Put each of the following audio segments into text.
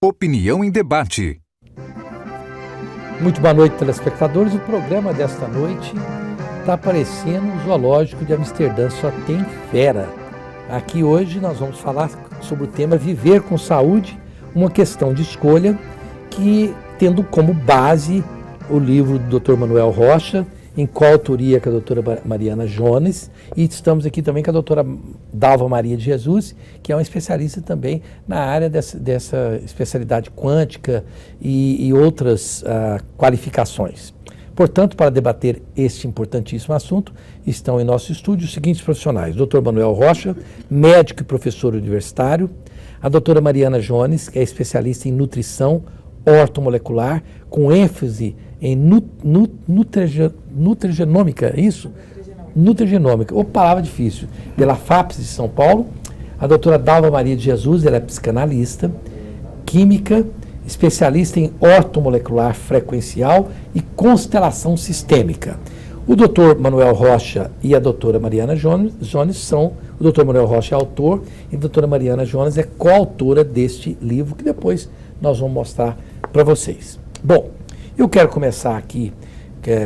Opinião em debate. Muito boa noite, telespectadores. O programa desta noite está parecendo o zoológico de Amsterdã, só tem fera. Aqui hoje nós vamos falar sobre o tema Viver com Saúde, uma questão de escolha que, tendo como base o livro do Dr. Manuel Rocha, em coautoria com a doutora Mariana Jones, e estamos aqui também com a doutora Dalva Maria de Jesus, que é uma especialista também na área dessa especialidade quântica e outras qualificações. Portanto, para debater este importantíssimo assunto, estão em nosso estúdio os seguintes profissionais: Dr. Manuel Rocha, médico e professor universitário, a doutora Mariana Jones, que é especialista em nutrição ortomolecular, com ênfase em nutrigenômica, é isso? Nutrigenômica, ou palavra difícil, pela FAPES de São Paulo. A doutora Dalva Maria de Jesus, ela é psicanalista, química, especialista em ortomolecular frequencial e constelação sistêmica. O doutor Manuel Rocha e a doutora Mariana Jones são, o doutor Manuel Rocha é autor e a doutora Mariana Jones é coautora deste livro, que depois nós vamos mostrar para vocês. Bom, eu quero começar aqui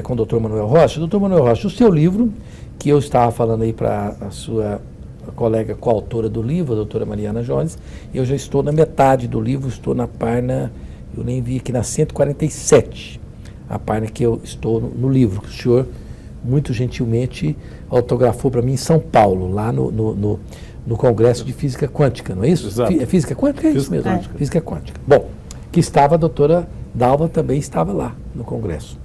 com o doutor Manuel Rocha. Doutor Manuel Rocha, o seu livro, que eu estava falando aí para a sua colega coautora do livro, a doutora Mariana Jones, eu já estou na metade do livro, estou na página, eu nem vi aqui, na 147, a página que eu estou no livro, que o senhor muito gentilmente autografou para mim em São Paulo, lá no Congresso de Física Quântica, não é isso? Exato. Física Quântica? É isso mesmo? Quântica. Física Quântica. Bom, que estava a doutora Dalva também estava lá no Congresso.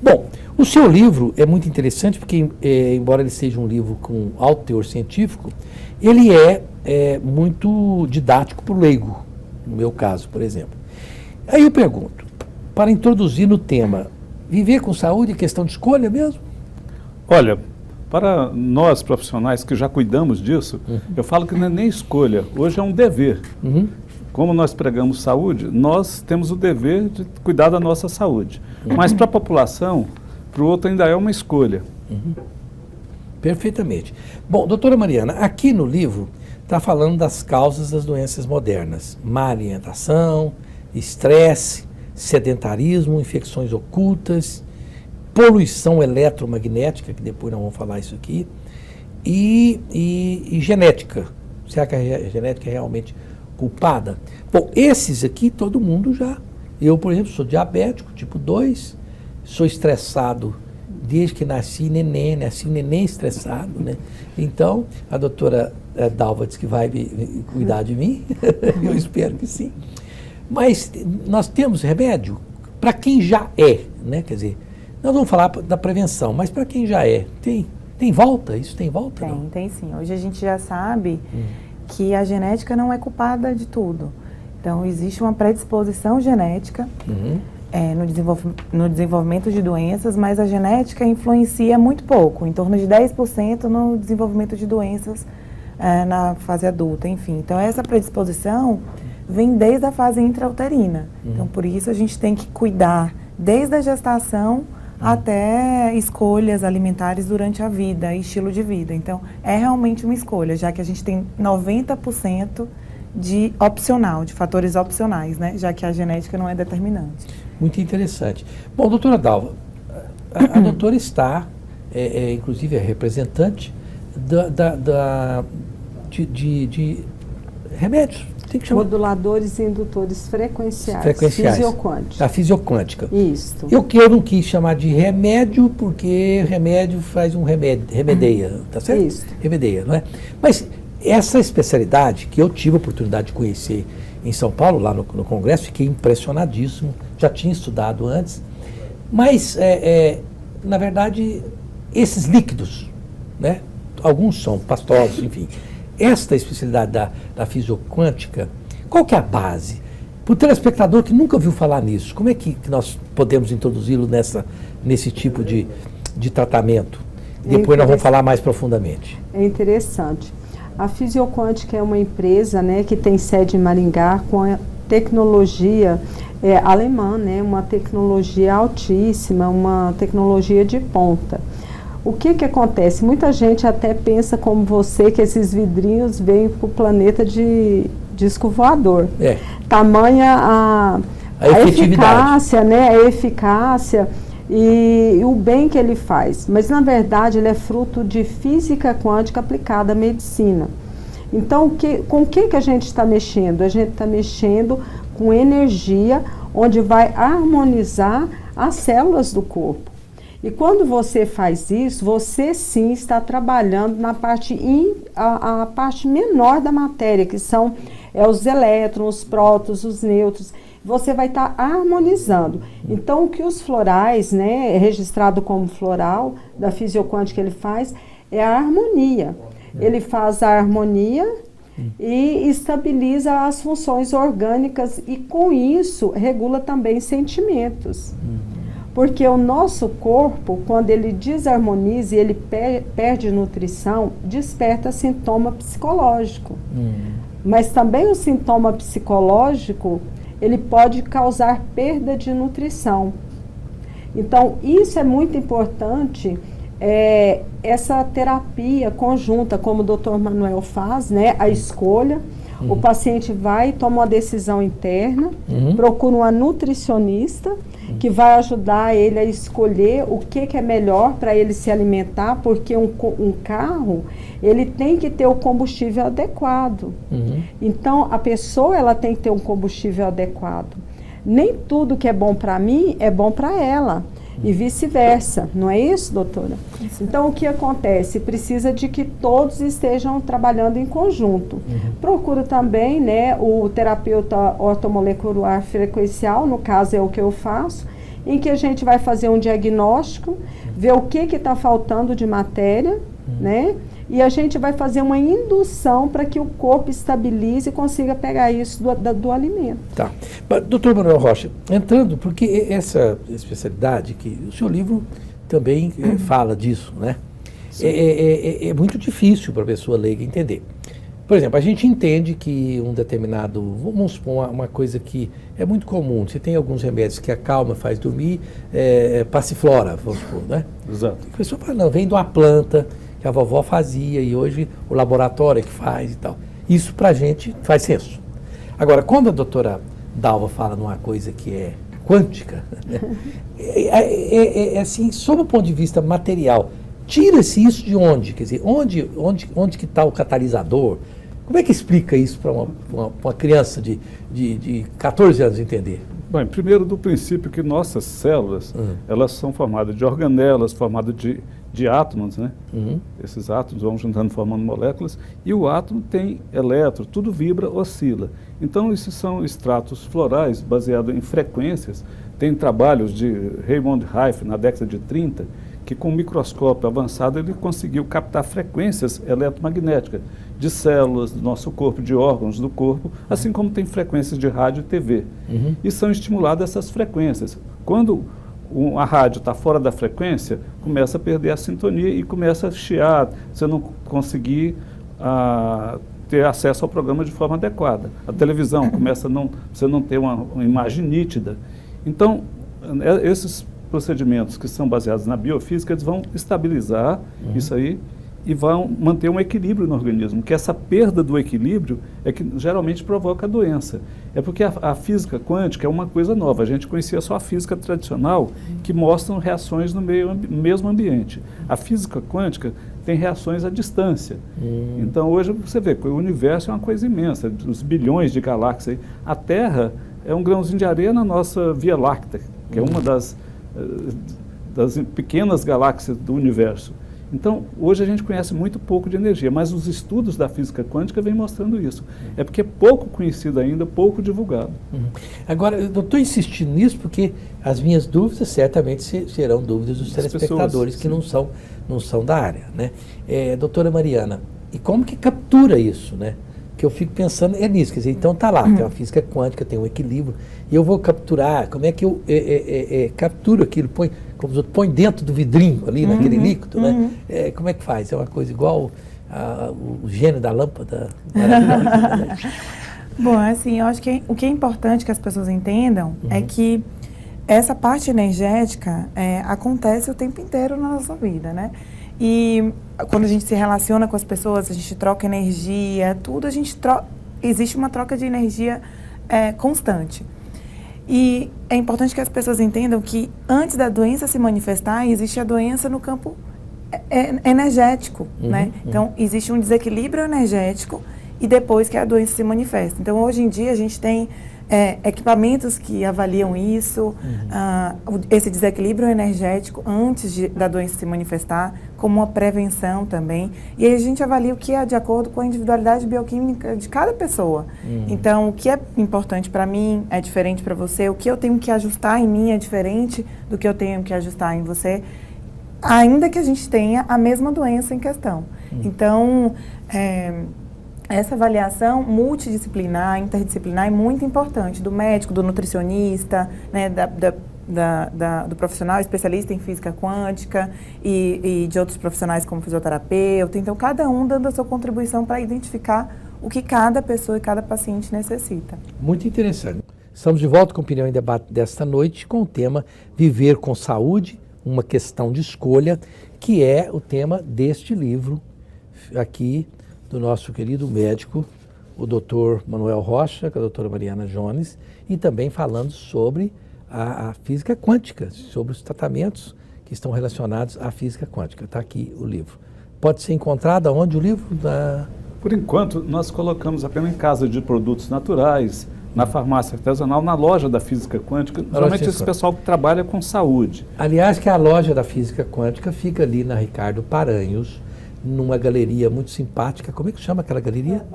Bom, o seu livro é muito interessante porque, embora ele seja um livro com alto teor científico, ele é muito didático para o leigo, no meu caso, por exemplo. Aí eu pergunto, para introduzir no tema, viver com saúde é questão de escolha mesmo? Olha, para nós profissionais que já cuidamos disso, eu falo que não é nem escolha, hoje é um dever. Como nós pregamos saúde, nós temos o dever de cuidar da nossa saúde. Mas para a população, para o outro ainda é uma escolha. Perfeitamente. Bom, doutora Mariana, aqui no livro está falando das causas das doenças modernas: má alimentação, estresse, sedentarismo, infecções ocultas, poluição eletromagnética, que depois nós vamos falar isso aqui, e genética. Será que a genética é realmente culpada? Bom, esses aqui todo mundo já. Eu, por exemplo, sou diabético, tipo 2, sou estressado desde que nasci neném estressado, né? Então, a doutora Dalva disse que vai cuidar de mim, eu espero que sim. Mas nós temos remédio para quem já é, né? Quer dizer, nós vamos falar da prevenção, mas para quem já é, tem volta? Isso tem volta? Tem sim. Hoje a gente já sabe que a genética não é culpada de tudo. Então, existe uma predisposição genética no desenvolvimento de doenças, mas a genética influencia muito pouco, em torno de 10% no desenvolvimento de doenças na fase adulta, enfim. Então, essa predisposição vem desde a fase intrauterina. Então, por isso, a gente tem que cuidar desde a gestação até escolhas alimentares durante a vida, estilo de vida. Então, é realmente uma escolha, já que a gente tem 90% de opcional, de fatores opcionais, né? Já que a genética não é determinante. Muito interessante. Bom, doutora Dalva, a doutora está, inclusive é representante de remédios. Tem que chamar. Moduladores e indutores frequenciais. Fisioquântica. A fisioquântica. Isso. Eu não quis chamar de remédio, porque remédio faz remedeia, tá certo? Isso. Remedeia, não é? Mas essa especialidade que eu tive a oportunidade de conhecer em São Paulo, lá no Congresso, fiquei impressionadíssimo, já tinha estudado antes, mas, na verdade, esses líquidos, né? Alguns são pastosos, enfim. Esta especialidade da fisioquântica, qual que é a base? Para o telespectador que nunca ouviu falar nisso, como é que nós podemos introduzi-lo nesse tipo de tratamento? Depois nós vamos falar mais profundamente. É interessante. A Fisioquântica é uma empresa, né, que tem sede em Maringá com a tecnologia alemã, né, uma tecnologia altíssima, uma tecnologia de ponta. O que acontece? Muita gente até pensa como você que esses vidrinhos vêm para o planeta de disco voador. É. Tamanha a eficácia, né? A eficácia e o bem que ele faz. Mas, na verdade, ele é fruto de física quântica aplicada à medicina. Então, com o que a gente está mexendo? A gente está mexendo com energia, onde vai harmonizar as células do corpo. E quando você faz isso, você sim está trabalhando na parte, a parte menor da matéria, que são os elétrons, os prótons, os nêutrons. Você vai estar harmonizando. Então, o que os florais, né, registrado como floral, da fisioquântica ele faz, é a harmonia. Ele faz a harmonia e estabiliza as funções orgânicas e, com isso, regula também sentimentos. Porque o nosso corpo, quando ele desarmoniza e ele perde nutrição, desperta sintoma psicológico. Mas também o sintoma psicológico, ele pode causar perda de nutrição. Então, isso é muito importante, essa terapia conjunta, como o Dr. Manuel faz, né, a escolha. O paciente vai, toma uma decisão interna, procura uma nutricionista que vai ajudar ele a escolher o que é melhor para ele se alimentar, porque um carro, ele tem que ter o combustível adequado. Então, a pessoa, ela tem que ter um combustível adequado. Nem tudo que é bom para mim é bom para ela. E vice-versa, não é isso, doutora? Então, o que acontece? Precisa de que todos estejam trabalhando em conjunto. Procuro também, né, o terapeuta ortomolecular frequencial, no caso é o que eu faço, em que a gente vai fazer um diagnóstico, ver o que está faltando de matéria, né? E a gente vai fazer uma indução para que o corpo estabilize e consiga pegar isso do alimento. Tá. Mas, doutor Manuel Rocha, entrando, porque essa especialidade, que o seu livro também fala disso, né? É muito difícil para a pessoa leiga entender. Por exemplo, a gente entende que um determinado, vamos supor, uma coisa que é muito comum, você tem alguns remédios que acalma, faz dormir, passiflora, vamos supor, né? Exato. A pessoa fala, não, vem de uma planta que a vovó fazia e hoje o laboratório é que faz e tal. Isso pra gente faz senso. Agora, quando a doutora Dalva fala numa coisa que é quântica, né, assim, sob o ponto de vista material, tira-se isso de onde? Quer dizer, onde que está o catalisador? Como é que explica isso para uma criança de 14 anos entender? Bem, primeiro do princípio que nossas células, elas são formadas de organelas, formadas de átomos, né? Esses átomos vão juntando, formando moléculas, e o átomo tem elétron, tudo vibra, oscila. Então, esses são extratos florais baseados em frequências. Tem trabalhos de Raymond Rife, na década de 30, que com um microscópio avançado ele conseguiu captar frequências eletromagnéticas de células do nosso corpo, de órgãos do corpo, assim como tem frequências de rádio e TV. E são estimuladas essas frequências. Quando a rádio está fora da frequência, começa a perder a sintonia e começa a chiar, você não conseguir ter acesso ao programa de forma adequada. A televisão começa você não ter uma imagem nítida. Então, esses procedimentos que são baseados na biofísica, eles vão estabilizar isso aí e vão manter um equilíbrio no organismo, que essa perda do equilíbrio é que geralmente provoca a doença. É porque a física quântica é uma coisa nova, a gente conhecia só a física tradicional, que mostram reações no mesmo ambiente. A física quântica tem reações à distância. Então hoje você vê que o universo é uma coisa imensa, os bilhões de galáxias. A Terra é um grãozinho de areia na nossa Via Láctea, que é uma das pequenas galáxias do universo. Então, hoje a gente conhece muito pouco de energia, mas os estudos da física quântica vêm mostrando isso. É porque é pouco conhecido ainda, pouco divulgado. Agora, eu estou insistindo nisso porque as minhas dúvidas certamente serão dúvidas dos telespectadores que não são da área, né? Doutora Mariana, e como que captura isso, né? Que eu fico pensando nisso, quer dizer, então tá lá, tem uma física quântica, tem um equilíbrio, e eu vou capturar, como é que eu capturo aquilo, põe dentro do vidrinho ali, naquele líquido, né? Como é que faz? É uma coisa igual o gênio da lâmpada? Bom, assim, eu acho que o que é importante que as pessoas entendam é que essa parte energética acontece o tempo inteiro na nossa vida, né? E quando a gente se relaciona com as pessoas, a gente troca energia, tudo a gente existe uma troca de energia constante. E é importante que as pessoas entendam que antes da doença se manifestar, existe a doença no campo energético, né? Então, existe um desequilíbrio energético e depois que a doença se manifesta. Então, hoje em dia, a gente tem equipamentos que avaliam isso, esse desequilíbrio energético antes da doença se manifestar, como uma prevenção também. E aí a gente avalia o que é de acordo com a individualidade bioquímica de cada pessoa. Então, o que é importante para mim é diferente para você, o que eu tenho que ajustar em mim é diferente do que eu tenho que ajustar em você, ainda que a gente tenha a mesma doença em questão. Então, essa avaliação multidisciplinar, interdisciplinar é muito importante, do médico, do nutricionista, né, do profissional especialista em física quântica e de outros profissionais como fisioterapeuta. Então, cada um dando a sua contribuição para identificar o que cada pessoa e cada paciente necessita. Muito interessante. Estamos de volta com Opinião em Debate desta noite com o tema Viver com Saúde, uma questão de escolha, que é o tema deste livro aqui do nosso querido médico, o Dr. Manuel Rocha, com a doutora Mariana Jones, e também falando sobre a física quântica, sobre os tratamentos que estão relacionados à física quântica. Está aqui o livro. Pode ser encontrado aonde o livro? Por enquanto, nós colocamos apenas em casa de produtos naturais, na farmácia artesanal, na loja da física quântica, geralmente esse pessoal que trabalha com saúde. Aliás, que a loja da física quântica fica ali na Ricardo Paranhos, numa galeria muito simpática. Como é que chama aquela galeria?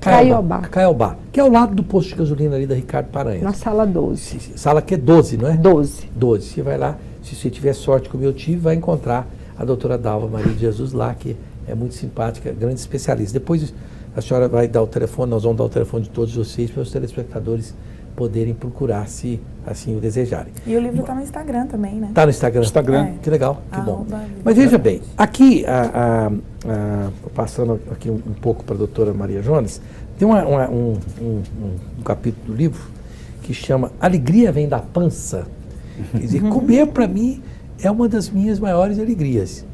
Caiobá, que é ao lado do posto de gasolina ali da Ricardo Paranhos. Na sala 12. Sala que é 12, não é? 12. 12. Você vai lá, se você tiver sorte como eu tive, vai encontrar a doutora Dalva Maria de Jesus lá, que é muito simpática, grande especialista. Depois a senhora vai dar o telefone, nós vamos dar o telefone de todos vocês para os telespectadores poderem procurar, se assim o desejarem. E o livro está no Instagram também, né? Está no Instagram? Que legal, que bom. Mas veja bem, aqui, passando aqui um pouco para a doutora Maria Jones, tem um capítulo do livro que chama Alegria Vem da Pança. Quer dizer, comer para mim é uma das minhas maiores alegrias.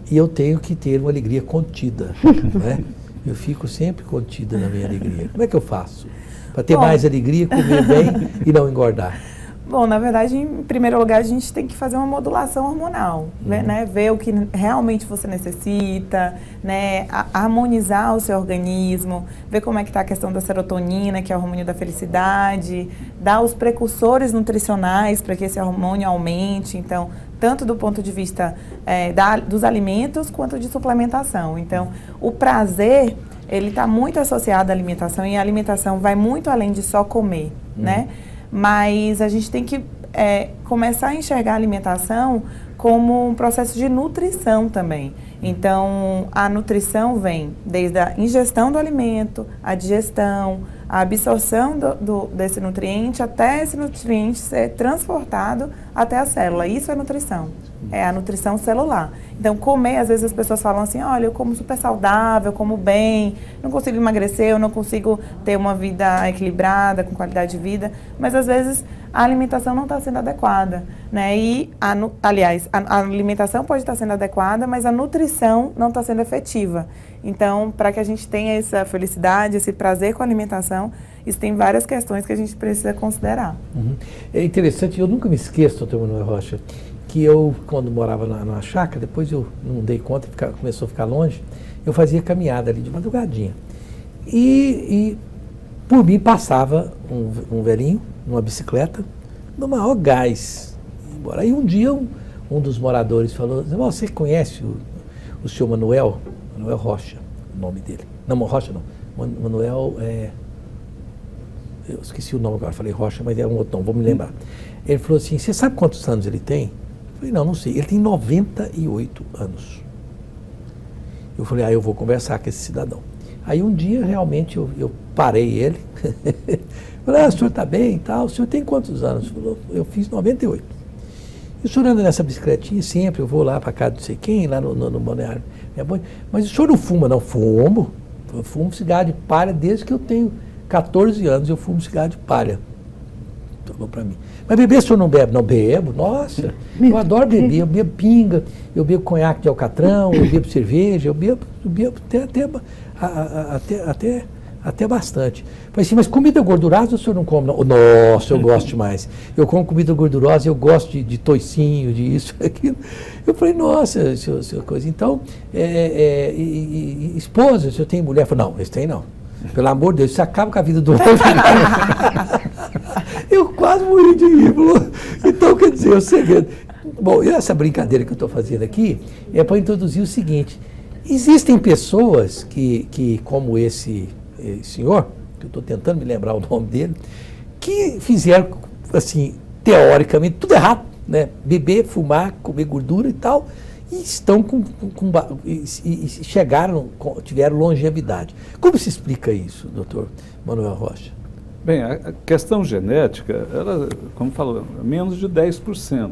E eu tenho que ter uma alegria contida, né? Eu fico sempre contida na minha alegria. Como é que eu faço? Para ter mais alegria, comer bem e não engordar. Bom, na verdade, em primeiro lugar, a gente tem que fazer uma modulação hormonal, né? Ver o que realmente você necessita, né? Harmonizar o seu organismo, ver como é que está a questão da serotonina, que é o hormônio da felicidade, dar os precursores nutricionais para que esse hormônio aumente. Então, tanto do ponto de vista dos alimentos, quanto de suplementação. Então, o prazer, ele está muito associado à alimentação, e a alimentação vai muito além de só comer, né? Mas a gente tem que começar a enxergar a alimentação como um processo de nutrição também. Então, a nutrição vem desde a ingestão do alimento, a digestão, a absorção desse nutriente, até esse nutriente ser transportado até a célula. Isso é nutrição. É a nutrição celular. Então, comer, às vezes as pessoas falam assim, olha, eu como super saudável, eu como bem, não consigo emagrecer, eu não consigo ter uma vida equilibrada, com qualidade de vida, mas às vezes a alimentação não está sendo adequada, né? E, aliás, a alimentação pode estar sendo adequada, mas a nutrição não está sendo efetiva. Então, para que a gente tenha essa felicidade, esse prazer com a alimentação, isso tem várias questões que a gente precisa considerar. É interessante, eu nunca me esqueço, doutor Manuel Rocha, que eu, quando morava na chácara, depois eu não dei conta, começou a ficar longe, eu fazia caminhada ali de madrugadinha. E por mim passava um velhinho, numa bicicleta, no maior gás. Aí um dia um dos moradores falou, você conhece o senhor Manuel Rocha, o nome dele. Não, Rocha não, Manuel eu esqueci o nome agora, falei Rocha, mas é um outro nome, vou me lembrar. Ele falou assim, você sabe quantos anos ele tem? Eu falei, não sei. Ele tem 98 anos. Eu falei, eu vou conversar com esse cidadão. Aí um dia, realmente, eu parei ele. Falei, o senhor está bem e tal? O senhor tem quantos anos? Ele falou, eu fiz 98. E o senhor anda nessa bicicletinha sempre, eu vou lá para casa de não sei quem, lá no balneário. Mas o senhor não fuma, não? Fumo. Eu fumo cigarro de palha desde que eu tenho 14 anos, eu fumo cigarro de palha. Falou para mim. Mas beber o senhor não bebe? Não bebo, nossa, eu adoro beber, eu bebo pinga, eu bebo conhaque de alcatrão, eu bebo cerveja, eu bebo até Até bastante. Falei assim, mas comida gordurosa o senhor não come? Não. Nossa, eu gosto demais. Eu como comida gordurosa, eu gosto de toicinho, de isso, aquilo. Eu falei, nossa, senhor coisa. Então, esposa, o senhor tem mulher? Eu falei, não, esse tem não. Pelo amor de Deus, isso acaba com a vida do homem. Eu quase morri de rir. Então, quer dizer, o segredo. Bom, essa brincadeira que eu estou fazendo aqui é para introduzir o seguinte. Existem pessoas que como esse senhor, que eu estou tentando me lembrar o nome dele, que fizeram, assim, teoricamente, tudo errado, né? Beber, fumar, comer gordura e tal, e estão e chegaram, tiveram longevidade. Como se explica isso, doutor Manuel Rocha? Bem, a questão genética, ela, como falou, é menos de 10%.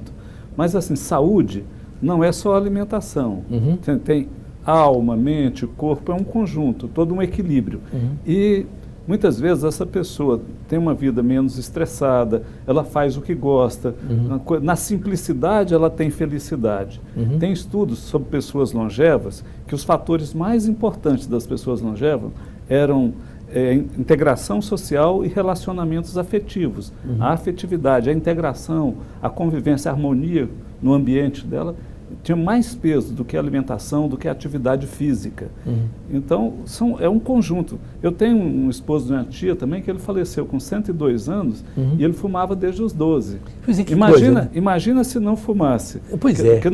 Mas, assim, saúde não é só alimentação. Uhum. Tem alma, mente, corpo, é um conjunto, todo um equilíbrio. Uhum. E muitas vezes essa pessoa tem uma vida menos estressada, ela faz o que gosta, na simplicidade ela tem felicidade. Uhum. Tem estudos sobre pessoas longevas que os fatores mais importantes das pessoas longevas eram integração social e relacionamentos afetivos. Uhum. A afetividade, a integração, a convivência, a harmonia no ambiente dela tinha mais peso do que a alimentação, do que a atividade física. Uhum. Então, é um conjunto. Eu tenho um esposo de uma tia também que ele faleceu com 102 anos e ele fumava desde os 12. Pois é, que Imagina, coisa, né? Imagina se não fumasse. Pois Porque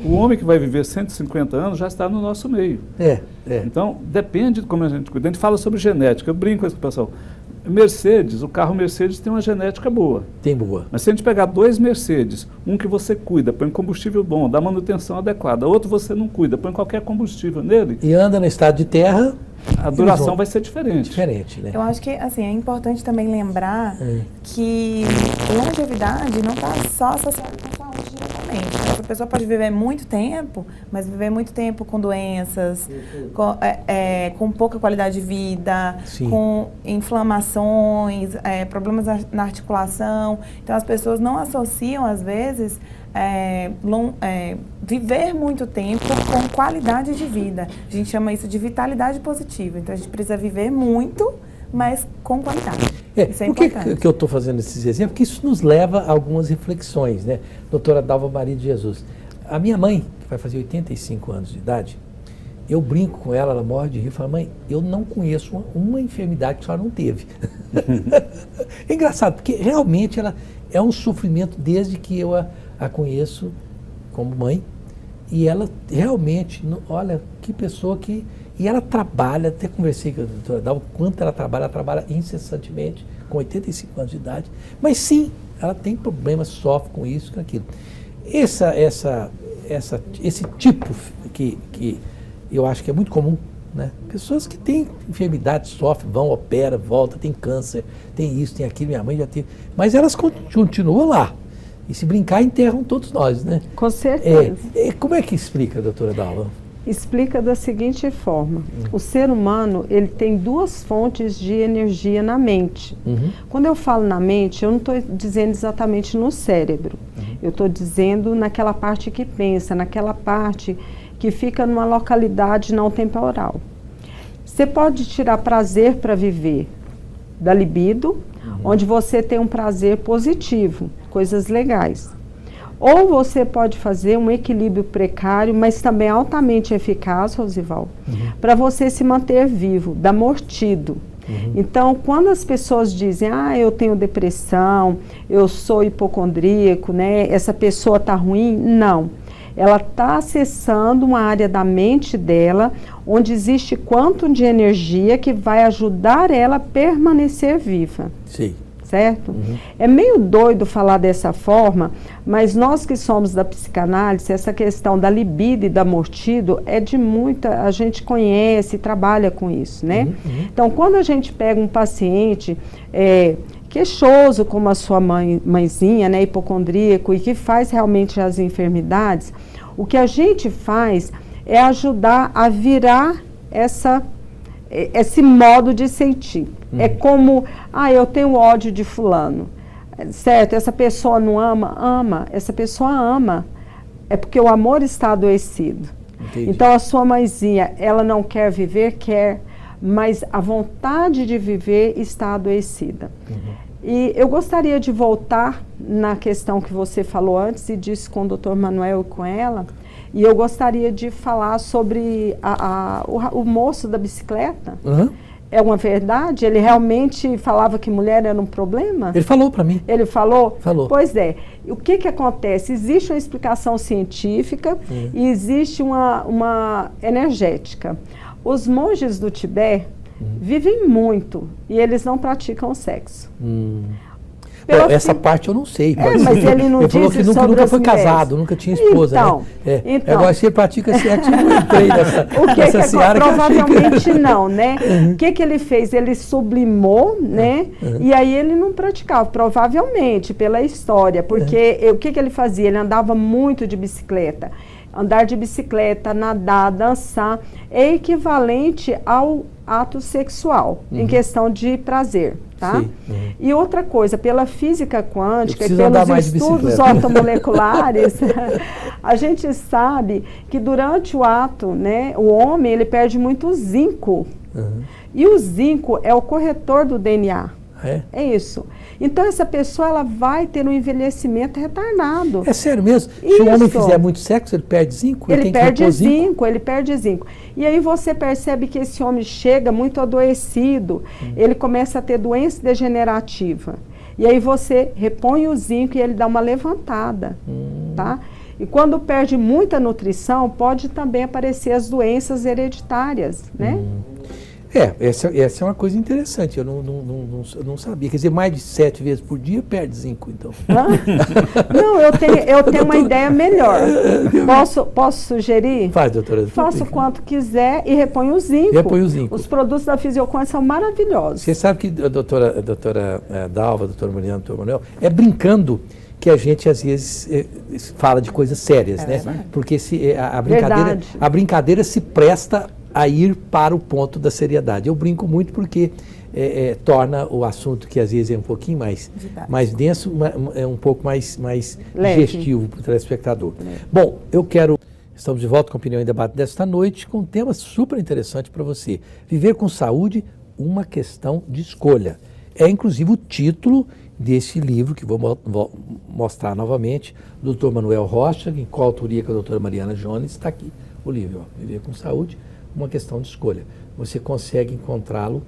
o homem que vai viver 150 anos já está no nosso meio. Então, depende de como a gente cuida. A gente fala sobre genética, eu brinco com esse pessoal. Mercedes, o carro Mercedes tem uma genética boa. Tem boa. Mas se a gente pegar 2 Mercedes, um que você cuida, põe combustível bom, dá manutenção adequada, outro você não cuida, põe qualquer combustível nele, e anda no estado de terra, a duração vai ser diferente. Diferente, né? Eu acho que, assim, é importante também lembrar que longevidade não está só associada com saúde diretamente. Essa pessoa pode viver muito tempo, mas viver muito tempo com doenças, com pouca qualidade de vida, Sim. com inflamações, problemas na articulação. Então, as pessoas não associam, às vezes, viver muito tempo com qualidade de vida. A gente chama isso de vitalidade positiva. Então, a gente precisa viver muito, mas com qualidade. Isso é por importante. que eu estou fazendo esses exemplos? Porque isso nos leva a algumas reflexões, né? Doutora Dalva Maria de Jesus. A minha mãe, que vai fazer 85 anos de idade, eu brinco com ela, ela morre de rir, fala, mãe, eu não conheço uma enfermidade que a senhora não teve. É engraçado, porque realmente ela é um sofrimento desde que eu a conheço como mãe, e ela realmente, olha, que pessoa que... E ela trabalha, até conversei com a doutora Dalva, quanto ela trabalha incessantemente, com 85 anos de idade, mas sim, ela tem problemas, sofre com isso, com aquilo. Esse tipo que eu acho que é muito comum, né? Pessoas que têm enfermidade, sofrem, vão, operam, voltam, tem câncer, tem isso, tem aquilo, minha mãe já teve, mas elas continuam lá. E se brincar, enterram todos nós, né? Com certeza. Como é que explica, doutora Dalva? Explica da seguinte forma. O ser humano, ele tem 2 fontes de energia na mente. Quando eu falo na mente, eu não estou dizendo exatamente no cérebro. Eu estou dizendo naquela parte que pensa, naquela parte que fica numa localidade não temporal. Você pode tirar prazer para viver da libido, onde você tem um prazer positivo, coisas legais. Ou você pode fazer um equilíbrio precário, mas também altamente eficaz, Rosival, para você se manter vivo, da mortido. Então, quando as pessoas dizem, eu tenho depressão, eu sou hipocondríaco, né? Essa pessoa está ruim, não. Ela está acessando uma área da mente dela, onde existe quantum de energia que vai ajudar ela a permanecer viva. Sim. Certo? É meio doido falar dessa forma, mas nós que somos da psicanálise, essa questão da libido e da mortido é de muita, a gente conhece e trabalha com isso, né? Então, quando a gente pega um paciente queixoso, como a sua mãezinha, né, hipocondríaco, e que faz realmente as enfermidades, o que a gente faz é ajudar a virar esse modo de sentir. É como, eu tenho ódio de fulano, certo? Essa pessoa não ama? Ama. Essa pessoa ama. É porque o amor está adoecido. Entendi. Então, a sua mãezinha, ela não quer viver? Quer. mas a vontade de viver está adoecida. E eu gostaria de voltar na questão que você falou antes e disse com o Dr. Manuel e com ela, e eu gostaria de falar sobre o moço da bicicleta. É uma verdade? Ele realmente falava que mulher era um problema? Ele falou para mim. Ele falou? Falou. Pois é. O que acontece? Existe uma explicação científica e existe uma energética. Os monges do Tibete vivem muito e eles não praticam sexo. Essa parte eu não sei. Mas ele não falou que nunca foi casado, nunca tinha esposa. Então, agora se ele pratica sexo, eu não entrei nessa seara. Provavelmente não, né? O que ele fez? Ele sublimou, né? E aí ele não praticava, provavelmente, pela história. Porque o que ele fazia? Ele andava muito de bicicleta. Andar de bicicleta, nadar, dançar, é equivalente ao ato sexual, em questão de prazer, tá? E outra coisa, pela física quântica e pelos estudos ortomoleculares, a gente sabe que durante o ato, né, o homem, ele perde muito zinco. E o zinco é o corretor do DNA. É isso. Então, essa pessoa, ela vai ter um envelhecimento retardado. É sério mesmo? Isso. Se o homem fizer muito sexo, ele perde zinco? Ele perde zinco, ele perde zinco. E aí você percebe que esse homem chega muito adoecido, ele começa a ter doença degenerativa. E aí você repõe o zinco e ele dá uma levantada, tá? E quando perde muita nutrição, pode também aparecer as doenças hereditárias, né? Essa é uma coisa interessante, eu não sabia. Quer dizer, mais de 7 vezes por dia perde zinco, então. Não, eu tenho uma ideia melhor. Posso sugerir? Faz, doutora. Faça o quanto quiser e repõe o zinco. Repõe o zinco. Os produtos da Fisiocon são maravilhosos. Você sabe que a doutora Dalva, a doutora Mariana, o doutor Manuel, é brincando que a gente, às vezes, fala de coisas sérias, né? Porque a brincadeira se presta a ir para o ponto da seriedade. Eu brinco muito porque torna o assunto, que às vezes é um pouquinho mais denso, é um pouco mais digestivo para o telespectador. Bom, estamos de volta com a Opinião em Debate desta noite, com um tema super interessante para você. Viver com saúde, uma questão de escolha. É inclusive o título desse livro, que vou mostrar novamente, do Dr. Manuel Rocha, em coautoria com a doutora Mariana Jones. Está aqui o livro, Viver com Saúde, uma questão de escolha. Você consegue encontrá-lo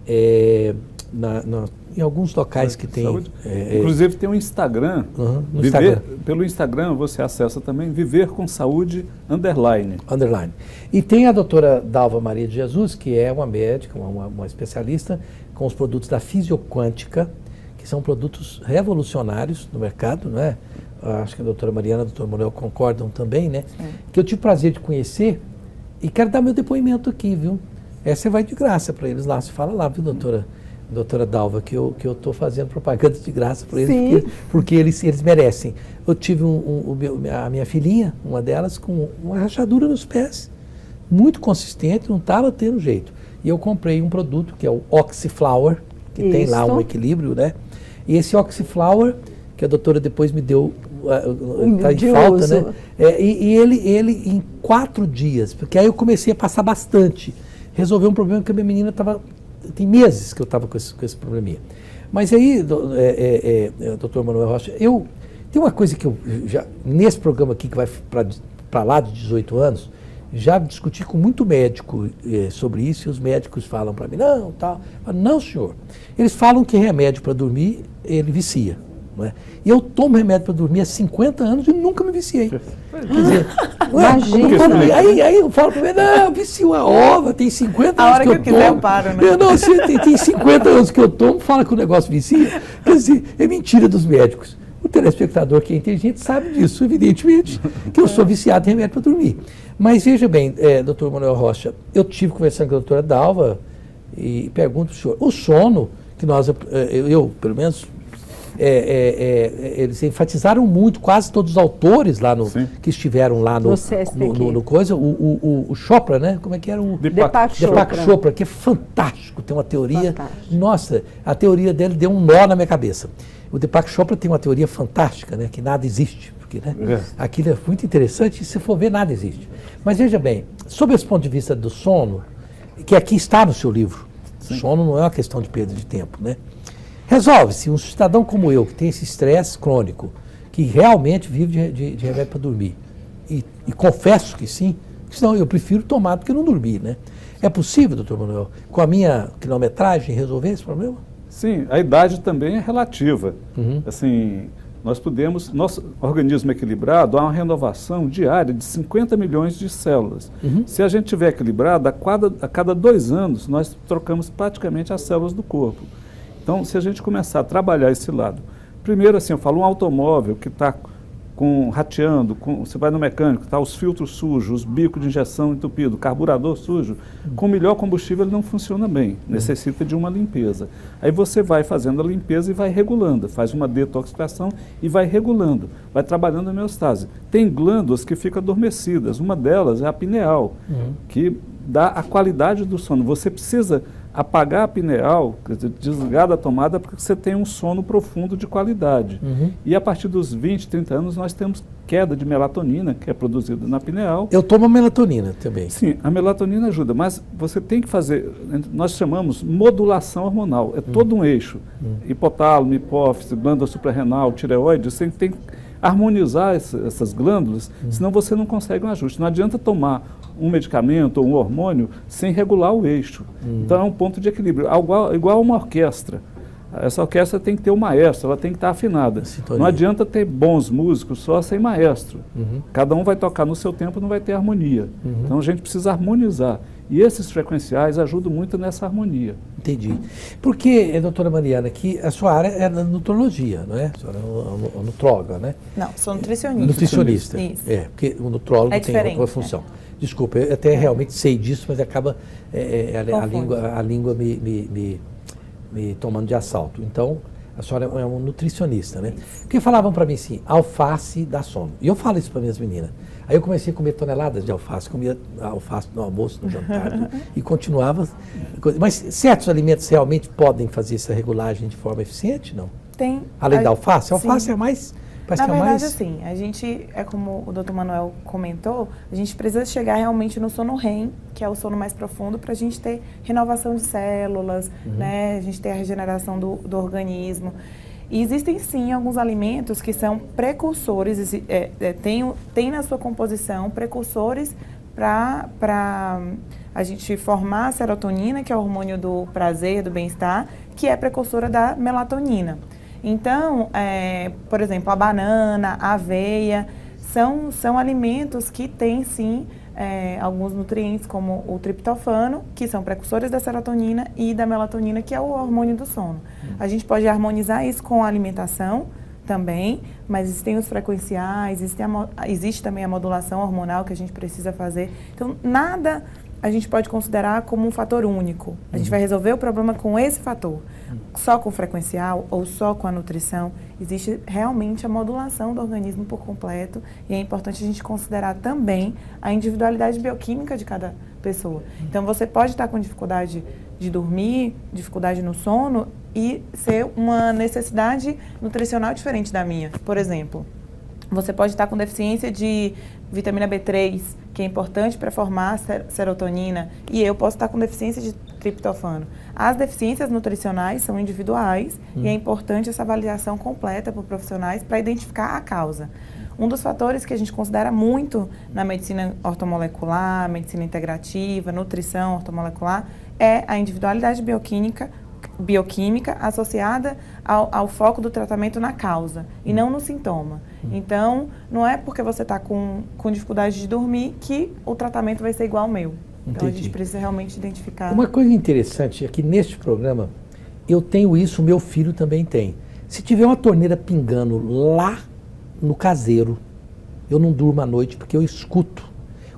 em alguns locais que tem. Inclusive tem um Instagram. Pelo Instagram você acessa também Viver com Saúde _. E tem a doutora Dalva Maria de Jesus, que é uma médica, uma especialista com os produtos da Fisioquântica, que são produtos revolucionários no mercado, não é? Acho que a doutora Mariana e o doutor Manuel concordam também, né? Que eu tive o prazer de conhecer. E quero dar meu depoimento aqui, viu? Você vai de graça para eles lá. Você fala lá, viu, doutora Dalva, que eu estou fazendo propaganda de graça para eles, porque eles merecem. Eu tive a minha filhinha, uma delas, com uma rachadura nos pés, muito consistente, não estava tendo jeito. E eu comprei um produto que é o Oxiflower, que tem lá um equilíbrio, né? E esse Oxiflower, que a doutora depois me deu, está em falta, né? E ele em 4 dias, porque aí eu comecei a passar bastante. Resolveu um problema que a minha menina tem meses que eu estava com esse probleminha. Mas aí, doutor Manuel Rocha, tem uma coisa que eu já, nesse programa aqui, que vai para lá de 18 anos, já discuti com muito médico sobre isso, e os médicos falam para mim, não, senhor. Eles falam que remédio para dormir, ele vicia. Não é? E eu tomo remédio para dormir há 50 anos e nunca me viciei. Quer dizer, imagina. Aí eu falo para ele, não, vicio a ova, tem 50 anos que eu tomo. A hora que eu quiser eu paro, né? Não, tem 50 anos que eu tomo, fala que o negócio vicia. Quer dizer, é mentira dos médicos. O telespectador que é inteligente sabe disso, evidentemente, que eu sou viciado em remédio para dormir. Mas veja bem, doutor Manuel Rocha, eu tive conversando com a doutora Dalva e pergunto para o senhor, o sono, que eu pelo menos, eles enfatizaram muito, quase todos os autores lá que estiveram lá no coisa, o Chopra, né? Como é que era? O Deepak Chopra, que é fantástico, tem uma teoria, nossa, a teoria dele deu um nó na minha cabeça. O Deepak Chopra tem uma teoria fantástica, né? Que nada existe, porque aquilo é muito interessante, e se for ver, nada existe. Mas veja bem, sob esse ponto de vista do sono, que aqui está no seu livro. Sim. Sono não é uma questão de perda de tempo, né? Resolve-se, um cidadão como eu, que tem esse estresse crônico, que realmente vive de remédio para dormir, e confesso que sim, senão eu prefiro tomar do que não dormir, né? É possível, doutor Manuel, com a minha quilometragem, resolver esse problema? Sim, a idade também é relativa. Uhum. Assim, nosso organismo equilibrado, há uma renovação diária de 50 milhões de células. Uhum. Se a gente estiver equilibrado, a cada 2 anos, nós trocamos praticamente as células do corpo. Então, se a gente começar a trabalhar esse lado, primeiro, assim, eu falo, um automóvel que está rateando, você vai no mecânico, tá os filtros sujos, os bicos de injeção entupido, carburador sujo, com melhor combustível ele não funciona bem, necessita de uma limpeza. Aí você vai fazendo a limpeza e vai regulando, faz uma detoxificação e vai regulando, vai trabalhando a homeostase. Tem glândulas que ficam adormecidas, uma delas é a pineal, que dá a qualidade do sono. Você precisa apagar a pineal, desligar da tomada, porque você tem um sono profundo de qualidade. E a partir dos 20, 30 anos, nós temos queda de melatonina, que é produzida na pineal. Eu tomo melatonina também. Sim, a melatonina ajuda, mas você tem que fazer, nós chamamos modulação hormonal, é todo um eixo. Hipotálamo, hipófise, glândula suprarrenal, tireoide, você tem que harmonizar essas glândulas, senão você não consegue um ajuste. Não adianta tomar um medicamento ou um hormônio sem regular o eixo. Então é um ponto de equilíbrio, igual uma orquestra. Essa orquestra tem que ter um maestro, ela tem que estar afinada. Sintonia. Não adianta ter bons músicos só sem maestro. Cada um vai tocar no seu tempo, não vai ter harmonia. Então a gente precisa harmonizar. E esses frequenciais ajudam muito nessa harmonia. Entendi. Porque, doutora Mariana, que a sua área é na nutrologia, não é? A senhora é nutróloga, né? Não, sou nutricionista. Nutricionista. Isso. É, porque o nutrólogo É tem outra diferente, função. Desculpa, eu até realmente sei disso, mas acaba a língua me tomando de assalto. Então, a senhora é um nutricionista, né? Porque falavam para mim assim, alface dá sono. E eu falo isso para minhas meninas. Aí eu comecei a comer toneladas de alface, comia alface no almoço, no jantar, e continuava. Mas certos alimentos realmente podem fazer essa regulagem de forma eficiente, não? Tem. Além da alface? A alface Sim. é mais... Na verdade, assim, a gente, é como o Dr. Manuel comentou, a gente precisa chegar realmente no sono REM, que é o sono mais profundo, para a gente ter renovação de células, né? A gente ter a regeneração do organismo. E existem, sim, alguns alimentos que são precursores, tem na sua composição precursores para a gente formar a serotonina, que é o hormônio do prazer, do bem-estar, que é precursora da melatonina. Então, por exemplo, a banana, a aveia, são alimentos que têm, sim, alguns nutrientes, como o triptofano, que são precursores da serotonina e da melatonina, que é o hormônio do sono. A gente pode harmonizar isso com a alimentação também, mas existem os frequenciais, existe também a modulação hormonal que a gente precisa fazer. Então, nada a gente pode considerar como um fator único. A gente vai resolver o problema com esse fator. Só com o frequencial ou só com a nutrição, existe realmente a modulação do organismo por completo e é importante a gente considerar também a individualidade bioquímica de cada pessoa. Então, você pode estar com dificuldade de dormir, dificuldade no sono e ser uma necessidade nutricional diferente da minha. Por exemplo, você pode estar com deficiência de vitamina B3, que é importante para formar serotonina, e eu posso estar com deficiência de triptofano. As deficiências nutricionais são individuais e é importante essa avaliação completa por profissionais para identificar a causa. Um dos fatores que a gente considera muito na medicina ortomolecular, medicina integrativa, nutrição ortomolecular, é a individualidade bioquímica associada ao foco do tratamento na causa e não no sintoma. Então, não é porque você está com dificuldade de dormir que o tratamento vai ser igual ao meu. Então, a gente precisa realmente identificar. Uma coisa interessante é que neste programa, eu tenho isso, meu filho também tem. Se tiver uma torneira pingando lá no caseiro, eu não durmo à noite porque eu escuto.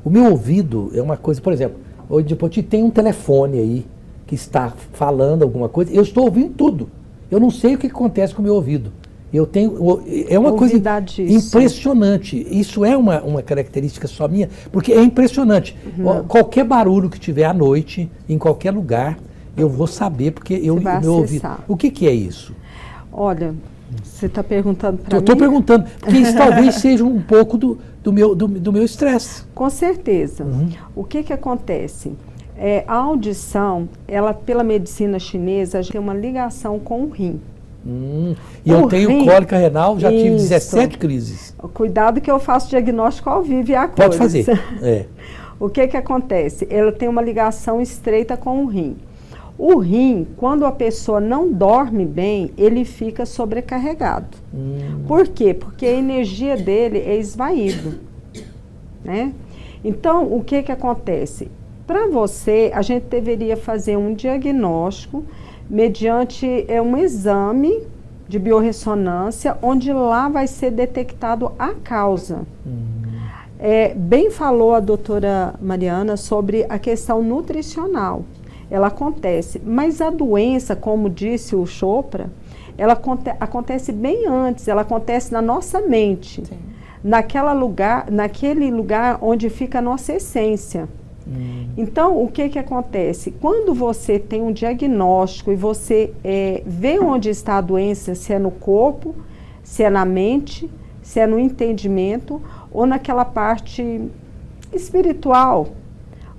O meu ouvido é uma coisa, por exemplo, hoje de Poti tem um telefone aí que está falando alguma coisa, eu estou ouvindo tudo. Eu não sei o que acontece com o meu ouvido. Eu tenho, é uma coisa impressionante. Isso é uma característica só minha, porque é impressionante. Qualquer barulho que tiver à noite, em qualquer lugar, eu vou saber, porque meu ouvido. O que é isso? Olha, você está perguntando para mim? Estou perguntando, porque isso talvez seja um pouco do meu estresse. Com certeza. O que acontece? A audição, ela pela medicina chinesa, tem uma ligação com o rim. E eu tenho rim, cólica renal, já tive isso. 17 crises. Cuidado que eu faço diagnóstico ao vivo e a Pode cores. fazer. É. O que acontece? Ela tem uma ligação estreita com o rim. O rim, quando a pessoa não dorme bem, ele fica sobrecarregado. Por quê? Porque a energia dele é esvaído, né? Então, o que acontece? Para você, a gente deveria fazer um diagnóstico mediante um exame de biorressonância, onde lá vai ser detectado a causa. Bem falou a doutora Mariana sobre a questão nutricional. Ela acontece, mas a doença, como disse o Chopra, ela acontece bem antes, ela acontece na nossa mente, naquele lugar onde fica a nossa essência. Então, o que acontece? Quando você tem um diagnóstico e você vê onde está a doença, se é no corpo, se é na mente, se é no entendimento ou naquela parte espiritual,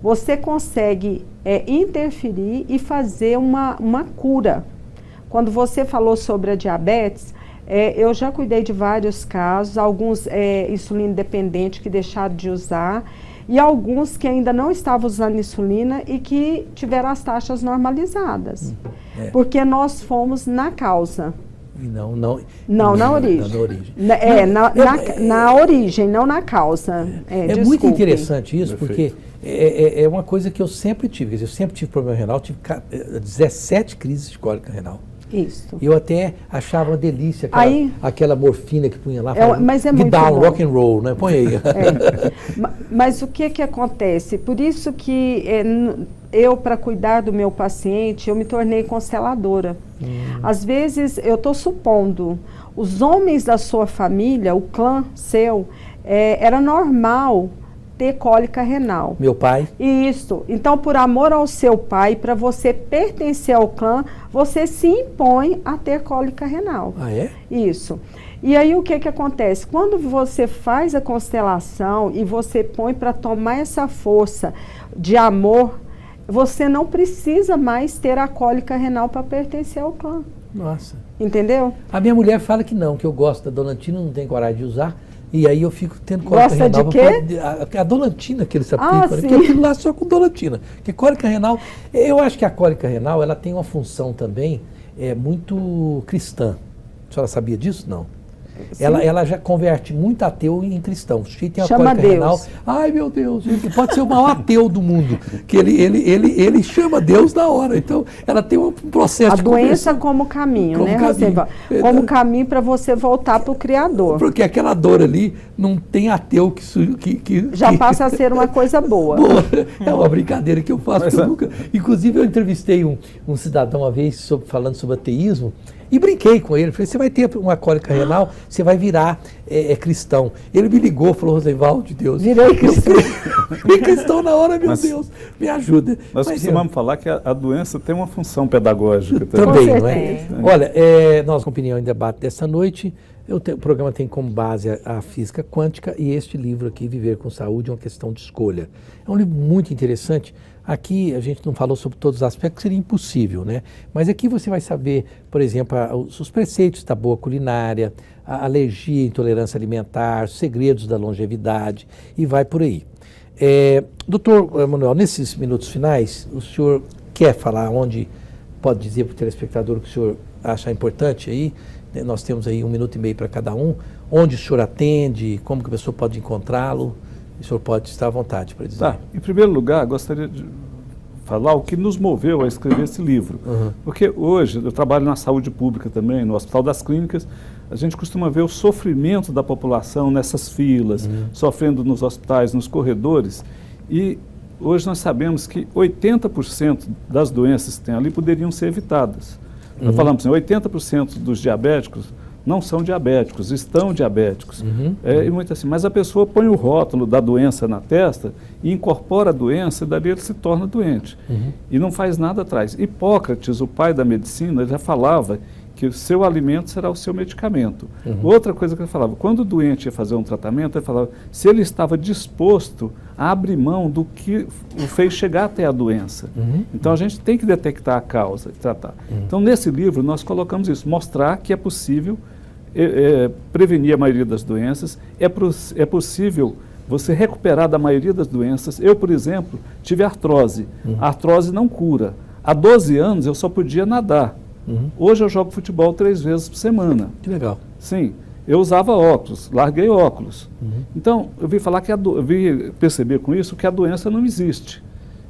você consegue interferir e fazer uma cura. Quando você falou sobre a diabetes, eu já cuidei de vários casos, alguns insulina dependente que deixaram de usar, e alguns que ainda não estavam usando insulina e que tiveram as taxas normalizadas. Porque nós fomos na causa. E não na origem. Na origem. Na origem, não na causa. Muito interessante isso, porque é uma coisa que eu sempre tive. Quer dizer, eu sempre tive problema renal, tive 17 crises de cólica renal. Isso. Eu até achava uma delícia aquela morfina que punha lá. Mas é muito down, bom. rock and roll, né? Põe aí. Mas o que acontece? Por isso que eu, para cuidar do meu paciente, eu me tornei consteladora. Às vezes, eu estou supondo, os homens da sua família, o clã seu, era normal ter cólica renal. Meu pai. Isso. Então, por amor ao seu pai, para você pertencer ao clã, você se impõe a ter cólica renal. Ah, é? Isso. E aí, o que acontece? Quando você faz a constelação e você põe para tomar essa força de amor, você não precisa mais ter a cólica renal para pertencer ao clã. Nossa. Entendeu? A minha mulher fala que não, que eu gosto da Dolantina, não tenho coragem de usar. E aí eu fico tendo cólica renal. Gosta de quê? A Dolantina que eles aplicam, porque aquilo lá só com Dolantina. Porque cólica renal, eu acho que a cólica renal, ela tem uma função também muito cristã. A senhora sabia disso? Não. Ela já converte muito ateu em cristão. O sujeito tem a cólica renal. Ai, meu Deus, ele pode ser o maior ateu do mundo. Que ele chama Deus na hora. Então, ela tem um processo de doença como caminho, né? Como caminho para você voltar para o Criador. Porque aquela dor ali não tem ateu que já passa a ser uma coisa boa. É uma brincadeira que eu faço. Que eu nunca... Inclusive, eu entrevistei um cidadão uma vez falando sobre ateísmo. E brinquei com ele, falei, você vai ter uma cólica renal, você vai virar cristão. Ele me ligou, falou, Rosivaldo, Deus. Virei cristão. Virei cristão na hora, meu Deus, me ajuda. Nós costumamos falar que a doença tem uma função pedagógica. Também, não é? Olha, nossa opinião em debate dessa noite, o programa tem como base a física quântica e este livro aqui, Viver com Saúde, uma questão de escolha. É um livro muito interessante. Aqui a gente não falou sobre todos os aspectos, seria impossível, né? Mas aqui você vai saber, por exemplo, os preceitos da boa culinária, a alergia e intolerância alimentar, os segredos da longevidade e vai por aí. Doutor Manuel, nesses minutos finais, o senhor quer falar onde, pode dizer para o telespectador o que o senhor acha importante aí? Nós temos aí 1 minuto e meio para cada um. Onde o senhor atende, como que a pessoa pode encontrá-lo? O senhor pode estar à vontade para dizer. Tá. Em primeiro lugar, gostaria de falar o que nos moveu a escrever esse livro. Porque hoje, eu trabalho na saúde pública também, no Hospital das Clínicas, a gente costuma ver o sofrimento da população nessas filas, sofrendo nos hospitais, nos corredores, e hoje nós sabemos que 80% das doenças que tem ali poderiam ser evitadas. Nós falamos assim, 80% dos diabéticos não são diabéticos, estão diabéticos. E muito assim, mas a pessoa põe o rótulo da doença na testa e incorpora a doença e dali ele se torna doente. E não faz nada atrás. Hipócrates, o pai da medicina, já falava que o seu alimento será o seu medicamento. Outra coisa que ele falava, quando o doente ia fazer um tratamento, ele falava se ele estava disposto a abrir mão do que o fez chegar até a doença. Então a gente tem que detectar a causa e tratar. Então nesse livro nós colocamos isso, mostrar que é possível prevenir a maioria das doenças, é possível você recuperar da maioria das doenças. Eu, por exemplo, tive artrose. A artrose não cura. Há 12 anos eu só podia nadar. Hoje eu jogo futebol 3 vezes por semana. Que legal. Sim, eu usava óculos, larguei óculos. Então, eu vim falar que eu vim perceber com isso que a doença não existe.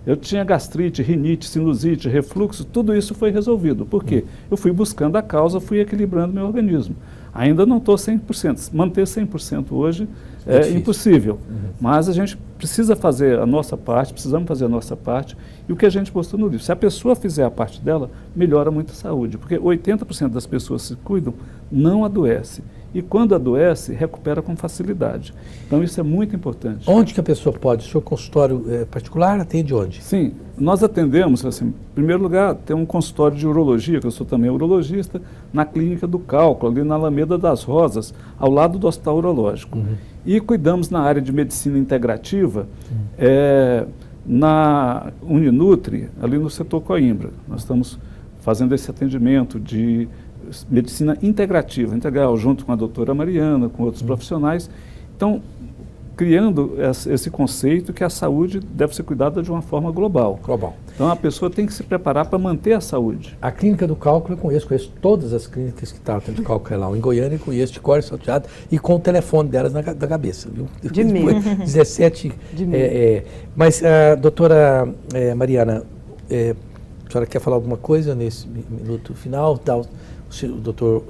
Eu tinha gastrite, rinite, sinusite, refluxo, tudo isso foi resolvido. Por quê? Eu fui buscando a causa, fui equilibrando meu organismo. Ainda não estou 100%. Manter 100% hoje é impossível. Mas a gente precisa fazer a nossa parte, precisamos fazer a nossa parte. E o que a gente postou no livro, se a pessoa fizer a parte dela, melhora muito a saúde. Porque 80% das pessoas que se cuidam não adoece. E quando adoece, recupera com facilidade. Então isso é muito importante. Onde que a pessoa pode? O seu consultório particular atende onde? Sim, nós atendemos, assim, em primeiro lugar, tem um consultório de urologia, que eu sou também urologista, na Clínica do Cálculo, ali na Alameda das Rosas, ao lado do Hospital Urológico. E cuidamos na área de medicina integrativa, na Uninutri, ali no setor Coimbra. Nós estamos fazendo esse atendimento de medicina integrativa, integral, junto com a doutora Mariana, com outros profissionais. Então, criando esse conceito que a saúde deve ser cuidada de uma forma global. Então, a pessoa tem que se preparar para manter a saúde. A Clínica do Cálculo eu conheço todas as clínicas que tratam de cálculo lá. Em Goiânia eu conheço de cor salteado e com o telefone delas da cabeça. Viu? De mim. 17. De mim. Mas, doutora Mariana, a senhora quer falar alguma coisa nesse minuto final? O doutor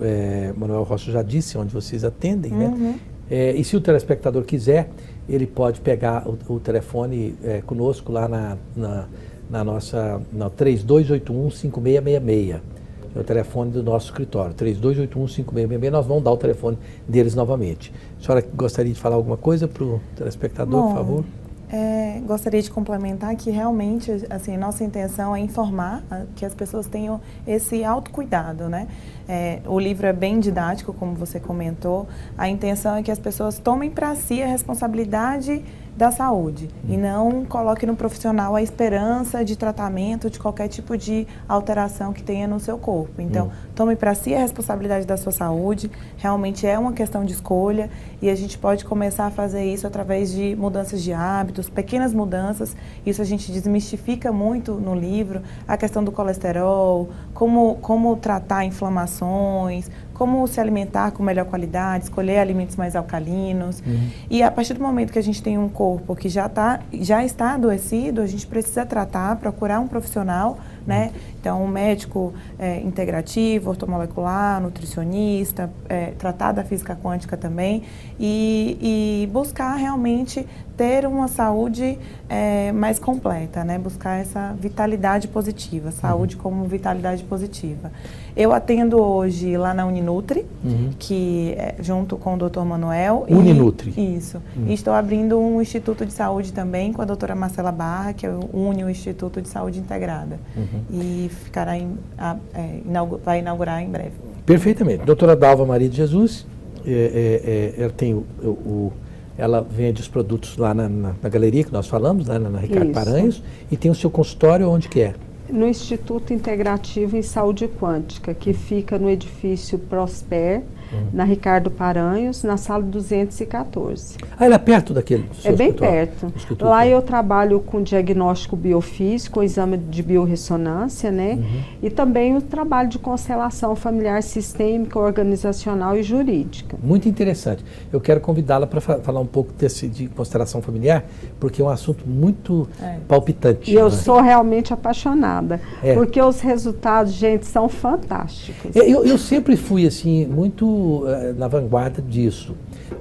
Manuel Rocha já disse onde vocês atendem, né? E se o telespectador quiser, ele pode pegar o telefone conosco lá na nossa 3281-5666. É o telefone do nosso escritório, 3281-5666. Nós vamos dar o telefone deles novamente. A senhora gostaria de falar alguma coisa para o telespectador, por favor? Gostaria de complementar que realmente, assim, nossa intenção é informar que as pessoas tenham esse autocuidado, né? O livro é bem didático, como você comentou. A intenção é que as pessoas tomem para si a responsabilidade da saúde e não coloque no profissional a esperança de tratamento de qualquer tipo de alteração que tenha no seu corpo. Então, tome para si a responsabilidade da sua saúde, realmente é uma questão de escolha e a gente pode começar a fazer isso através de mudanças de hábitos, pequenas mudanças. Isso a gente desmistifica muito no livro, a questão do colesterol, como tratar inflamações, como se alimentar com melhor qualidade, escolher alimentos mais alcalinos. E a partir do momento que a gente tem um corpo que já está adoecido, a gente precisa tratar, procurar um profissional, né? Então, um médico integrativo, ortomolecular, nutricionista, tratar da física quântica também e buscar realmente ter uma saúde mais completa, né? Buscar essa vitalidade positiva, saúde como vitalidade positiva. Eu atendo hoje lá na Uninutri, que junto com o Dr. Manuel. Uninutri. Isso. E estou abrindo um instituto de saúde também com a doutora Marcela Barra, que é o Instituto de Saúde Integrada. E vai inaugurar em breve. Perfeitamente. Doutora Dalva Maria de Jesus, ela tem ela vende os produtos lá na galeria que nós falamos, lá na Ricardo Paranhos, e tem o seu consultório onde que é? No Instituto Integrativo em Saúde Quântica, que fica no edifício Prosper, na Ricardo Paranhos, na sala 214. Ele é perto daquele? É bem perto. Lá eu trabalho com diagnóstico biofísico, exame de biorressonância, né? E também o trabalho de constelação familiar sistêmica, organizacional e jurídica. Muito interessante. Eu quero convidá-la para falar um pouco de constelação familiar, porque é um assunto muito palpitante. E eu sou realmente apaixonada, porque os resultados, gente, são fantásticos. Eu sempre fui, assim, muito na vanguarda disso.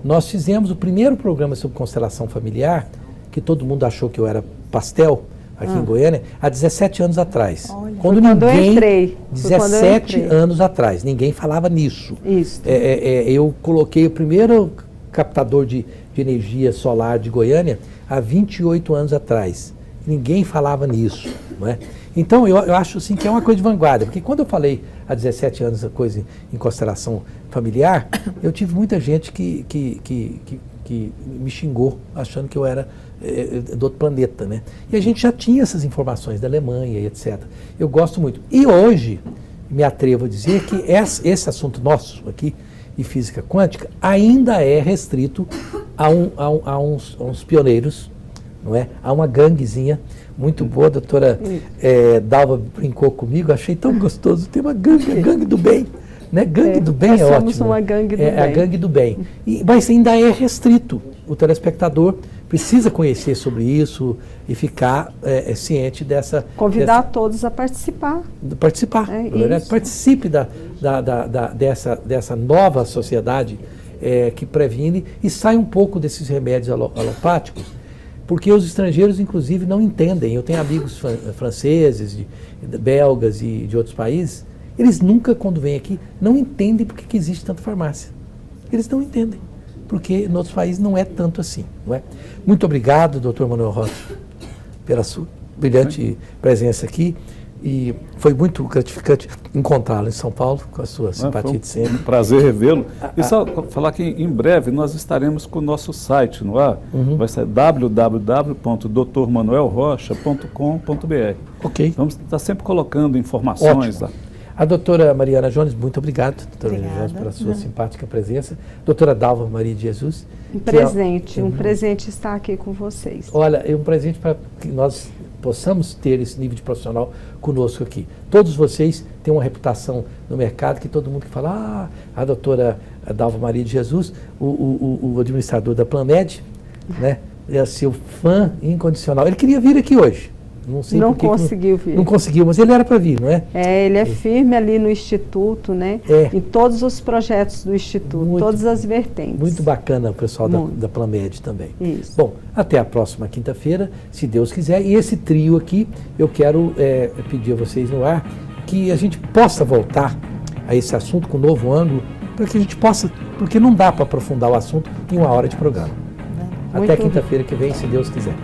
Nós fizemos o primeiro programa sobre constelação familiar, que todo mundo achou que eu era pastel, aqui em Goiânia, há 17 anos atrás. Olha, quando eu entrei. 17 anos atrás, ninguém falava nisso. Isso. Eu coloquei o primeiro captador de energia solar de Goiânia há 28 anos atrás. Ninguém falava nisso, não é? Então, eu acho assim, que é uma coisa de vanguarda, porque quando eu falei há 17 anos a coisa em constelação familiar, eu tive muita gente que me xingou achando que eu era do outro planeta, né? E a gente já tinha essas informações da Alemanha e etc. Eu gosto muito. E hoje, me atrevo a dizer que esse assunto nosso aqui, de física quântica, ainda é restrito a uns pioneiros, não é? Há uma ganguezinha muito boa, a doutora Dalva brincou comigo, achei tão gostoso, tem uma gangue, a gangue do bem, né? Gangue do bem é ótimo. Somos uma gangue do bem. A gangue do bem. Mas ainda é restrito. O telespectador precisa conhecer sobre isso e ficar ciente dessa... Convidar todos a participar. Participar. Participe dessa nova sociedade que previne e sai um pouco desses remédios alopáticos, porque os estrangeiros, inclusive, não entendem. Eu tenho amigos franceses, belgas e de outros países, eles nunca, quando vêm aqui, não entendem por que existe tanta farmácia. Eles não entendem, porque em outros países não é tanto assim, não é? Muito obrigado, Dr. Manuel Rocha, pela sua brilhante presença aqui. E foi muito gratificante encontrá-lo em São Paulo, com a sua simpatia de sempre. Um prazer revê-lo. E só falar que em breve nós estaremos com o nosso site no ar. Vai ser www.drmanuelrocha.com.br. Ok. Vamos estar sempre colocando informações lá. A doutora Mariana Jones, muito obrigado, doutora Mariana Jones, pela sua simpática presença. Doutora Dalva Maria de Jesus. Um presente estar aqui com vocês. Olha, é um presente para que nós possamos ter esse nível de profissional conosco aqui. Todos vocês têm uma reputação no mercado que todo mundo que fala, a doutora Dalva Maria de Jesus, o administrador da Plamed, né, é seu fã incondicional. Ele queria vir aqui hoje. Não conseguiu vir. Não conseguiu, mas ele era para vir, não é? Ele é firme ali no Instituto, né? Em todos os projetos do Instituto, todas as vertentes. Muito bacana o pessoal da Plamed também. Isso. Bom, até a próxima quinta-feira, se Deus quiser. E esse trio aqui, eu quero pedir a vocês no ar que a gente possa voltar a esse assunto com um novo ângulo, para que a gente possa, porque não dá para aprofundar o assunto em 1 hora de programa. Até quinta-feira que vem, se Deus quiser.